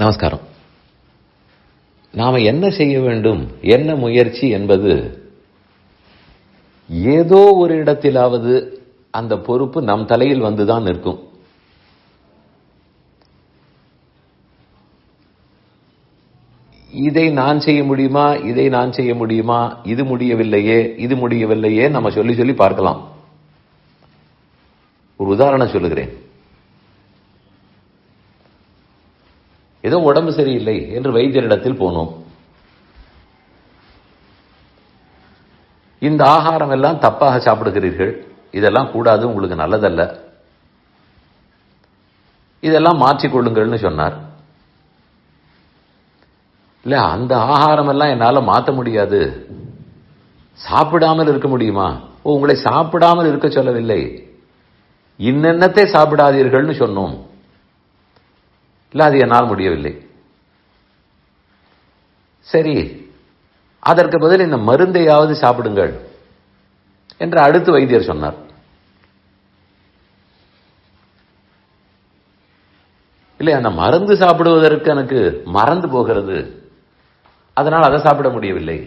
நமஸ்காரம். நாம என்ன செய்ய வேண்டும், என்ன முயற்சி என்பது ஏதோ ஒரு இடத்திலாவது அந்த பொறுப்பு நம் தலையில் வந்துதான் நிற்கும். இதை நான் செய்ய முடியுமா, இதை நான் செய்ய முடியுமா, இது முடியவில்லையே, இது முடியவில்லையே நம்ம சொல்லி சொல்லி பார்க்கலாம். ஒரு உதாரணம் சொல்லுகிறேன். ஏதோ உடம்பு சரியில்லை என்று வைத்தியரிடத்தில் போனோம். இந்த ஆகாரம் எல்லாம் தப்பாக சாப்பிடுகிறீர்கள், இதெல்லாம் கூடாது, உங்களுக்கு நல்லதல்ல, இதெல்லாம் மாற்றிக்கொள்ளுங்கள்னு சொன்னார். இல்ல, அந்த ஆகாரம் எல்லாம் என்னால மாற்ற முடியாது, சாப்பிடாமல் இருக்க முடியுமா? உங்களை சாப்பிடாமல் இருக்க சொல்லவில்லை, இன்னென்னத்தை சாப்பிடாதீர்கள்னு சொன்னோம். இல்ல, அது என்னால் முடியவில்லை. சரி, அதற்கு பதில் இந்த மருந்தையாவது சாப்பிடுங்கள் என்று அடுத்து வைத்தியர் சொன்னார். இல்லை, அந்த மருந்து சாப்பிடுவதற்கு எனக்கு மறந்து போகிறது, அதனால் அதை சாப்பிட முடியவில்லை.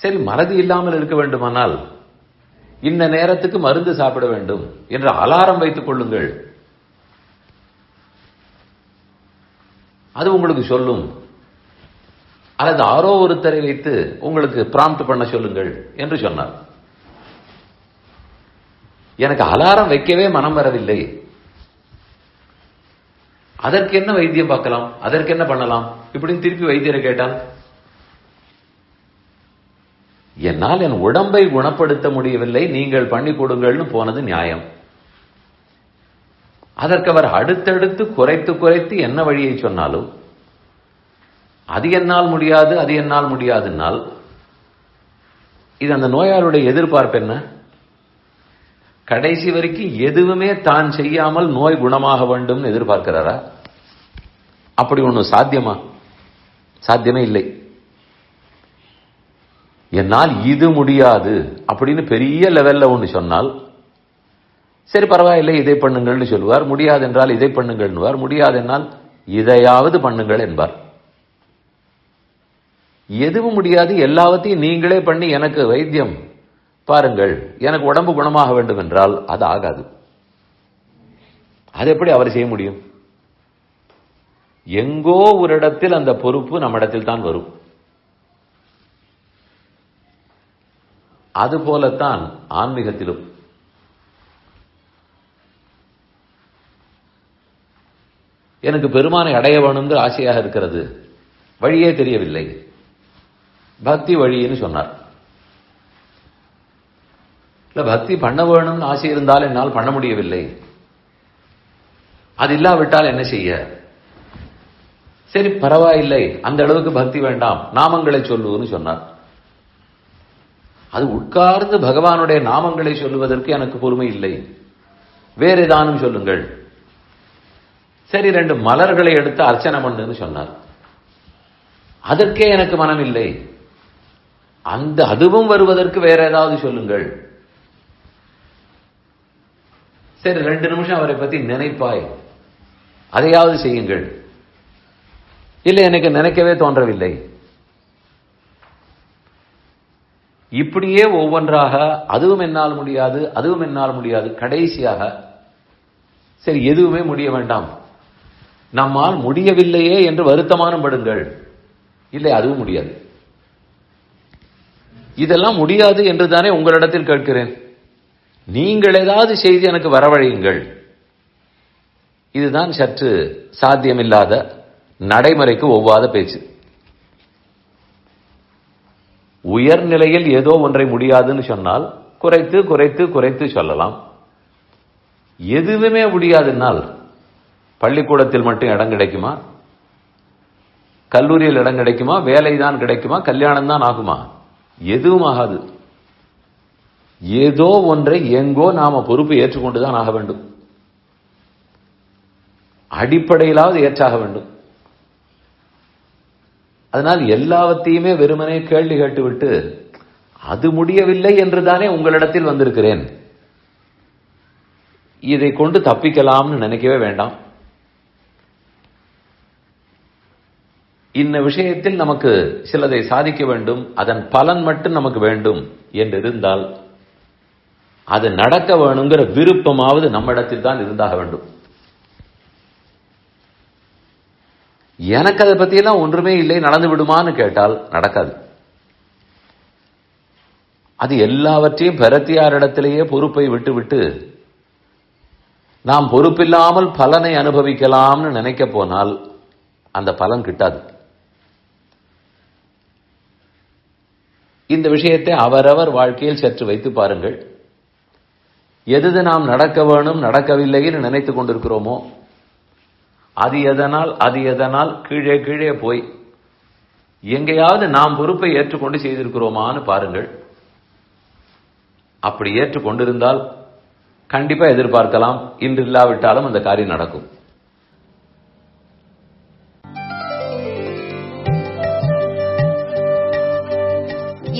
சரி, மறதி இல்லாமல் இருக்க வேண்டுமானால் இந்த நேரத்துக்கு மருந்து சாப்பிட வேண்டும் என்று அலாரம் வைத்துக் கொள்ளுங்கள், அது உங்களுக்கு சொல்லும். அல்லது ஆரோ ஒருத்தரை வைத்து உங்களுக்கு பிராம்ப்ட் பண்ண சொல்லுங்கள் என்று சொன்னார். எனக்கு அலாரம் வைக்கவே மனம் வரவில்லை, அதற்கு என்ன வைத்தியம் பார்க்கலாம், அதற்கு என்ன பண்ணலாம் இப்படின்னு திருப்பி வைத்தியரை கேட்டால், என்னால் என் உடம்பை குணப்படுத்த முடியவில்லை, நீங்கள் பண்ணி கொடுங்கள்னு போனது நியாயம். அதற்கு அவர் அடுத்தடுத்து குறைத்து குறைத்து என்ன வழியை சொன்னாலும் அது என்னால் முடியாது, அது என்னால் முடியாதுன்னால் இது அந்த நோயாளியுடைய எதிர்பார்ப்பு என்ன? கடைசி வரைக்கும் எதுவுமே தான் செய்யாமல் நோய் குணமாக வேண்டும் எதிர்பார்க்கிறாரா? அப்படி ஒண்ணு சாத்தியமா? சாத்தியமே இல்லை. என்னால் இது முடியாது அப்படின்னு பெரிய லெவல்ல ஒண்ணு சொன்னால், சரி பரவாயில்லை இதை பண்ணுங்கள்னு சொல்லுவார். முடியாது என்றால் இதை பண்ணுங்கள், முடியாது என்றால் இதையாவது பண்ணுங்கள் என்பார். எதுவும் முடியாது, எல்லாவற்றையும் நீங்களே பண்ணி எனக்கு வைத்தியம் பாருங்கள், எனக்கு உடம்பு குணமாக வேண்டும் என்றால் அது ஆகாது. அது எப்படி அவர் செய்ய முடியும்? எங்கோ ஒரு இடத்தில் அந்த பொறுப்பு நம்மிடத்தில் தான் வரும். அதுபோலத்தான் ஆன்மீகத்திலும். எனக்கு பெருமானை அடைய வேணும்னு ஆசையாக இருக்கிறது, வழியே தெரியவில்லை, பக்தி வழின்னு சொன்னார். இல்ல, பக்தி பண்ண வேணும்னு ஆசை இருந்தால் என்னால் பண்ண முடியவில்லை, அது இல்லாவிட்டால் என்ன செய்ய? சரி பரவாயில்லை, அந்த அளவுக்கு பக்தி வேண்டாம், நாமங்களை சொல்லுன்னு சொன்னார். அது உட்கார்ந்து பகவானுடைய நாமங்களை சொல்லுவதற்கு எனக்கு பொறுமை இல்லை, வேற ஏதானும் சொல்லுங்கள். சரி, 2 மலர்களை எடுத்து அர்ச்சனை பண்ணுன்னு சொன்னார். அதற்கே எனக்கு மனம் இல்லை, அதுவும் வருவதற்கு வேற ஏதாவது சொல்லுங்கள். சரி, 2 நிமிஷம் அவரை பத்தி நினைப்பாய், அதையாவது செய்யுங்கள். இல்லை, எனக்கு நினைக்கவே தோன்றவில்லை. இப்படியே ஒவ்வொன்றாக அதுவும் என்னால் முடியாது, அதுவும் என்னால் முடியாது, கடைசியாக சரி எதுவுமே முடிய வேண்டாம், நம்மால் முடியவில்லையே என்று வருத்தமானம் படுங்கள். இல்லை, அதுவும் முடியாது. இதெல்லாம் முடியாது என்று தானே உங்களிடத்தில் கேட்கிறேன், நீங்கள் ஏதாவது செய்து எனக்கு வரவழையுங்கள். இதுதான் சற்று சாத்தியமில்லாத, நடைமுறைக்கு ஒவ்வாத பேச்சு. உயர்நிலையில் ஏதோ ஒன்றை முடியாதுன்னு சொன்னால் குறைத்து குறைத்து குறைத்து சொல்லலாம். எதுவுமே முடியாதுன்னால் பள்ளிக்கூடத்தில் மட்டும் இடம் கிடைக்குமா, கல்லூரியில் இடம் கிடைக்குமா, வேலை தான் கிடைக்குமா, கல்யாணம் தான் ஆகுமா? எதுவும் ஆகாது. ஏதோ ஒன்றை எங்கோ நாம பொறுப்பு ஏற்றுக்கொண்டுதான் ஆக வேண்டும், அடிப்படையிலாவது ஏற்றாக வேண்டும். அதனால் எல்லாவற்றையுமே வெறுமனே கேள்வி கேட்டுவிட்டு அது முடியவில்லை என்றுதானே உங்களிடத்தில் வந்திருக்கிறேன், இதை கொண்டு தப்பிக்கலாம்னு நினைக்கவே வேண்டாம். இந்த விஷயத்தில் நமக்கு சிலதை சாதிக்க வேண்டும், அதன் பலன் மட்டும் நமக்கு வேண்டும் என்று இருந்தால் அது நடக்க வேணுங்கிற விருப்பமாவது நம்மிடத்தில் தான் இருந்தாக வேண்டும். எனக்கு அதை பற்றியெல்லாம் ஒன்றுமே இல்லை, நடந்து விடுமான்னு கேட்டால் நடக்காது. அது எல்லாவற்றையும் பிரத்தியாரிடத்திலேயே பொறுப்பை விட்டுவிட்டு நாம் பொறுப்பில்லாமல் பலனை அனுபவிக்கலாம்னு நினைக்க போனால் அந்த பலன் கிட்டாது. இந்த விஷயத்தை அவரவர் வாழ்க்கையில் சற்று வைத்து பாருங்கள். எது நாம் நடக்க வேணும் நடக்கவில்லைன்னு நினைத்து கொண்டிருக்கிறோமோ அது எதனால் கீழே கீழே போய் எங்கேயாவது நாம் பொறுப்பை ஏற்றுக்கொண்டு செய்திருக்கிறோமான்னு பாருங்கள். அப்படி ஏற்றுக்கொண்டிருந்தால் கண்டிப்பா எதிர்பார்க்கலாம், இன்று இல்லாவிட்டாலும் அந்த காரியம் நடக்கும்.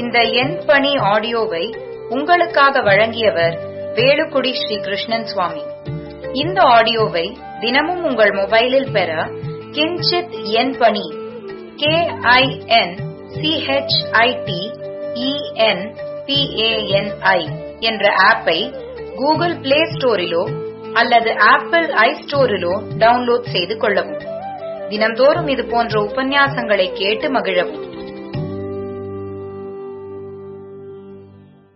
இந்த என் பணி ஆடியோவை உங்களுக்காக வழங்கியவர் வேலுக்குடி ஸ்ரீ கிருஷ்ணன் சுவாமி. இந்த ஆடியோவை தினமும் உங்கள் மொபைலில் பெற கிஞ்சித் என் பணி KINCHITENPANI என்ற ஆப்பை கூகுள் பிளே ஸ்டோரிலோ அல்லது ஆப்பிள் ஐஸ்டோரிலோ டவுன்லோட் செய்து கொள்ளவும். தினம்தோறும் இது போன்ற உபன்யாசங்களை கேட்டு மகிழவும்.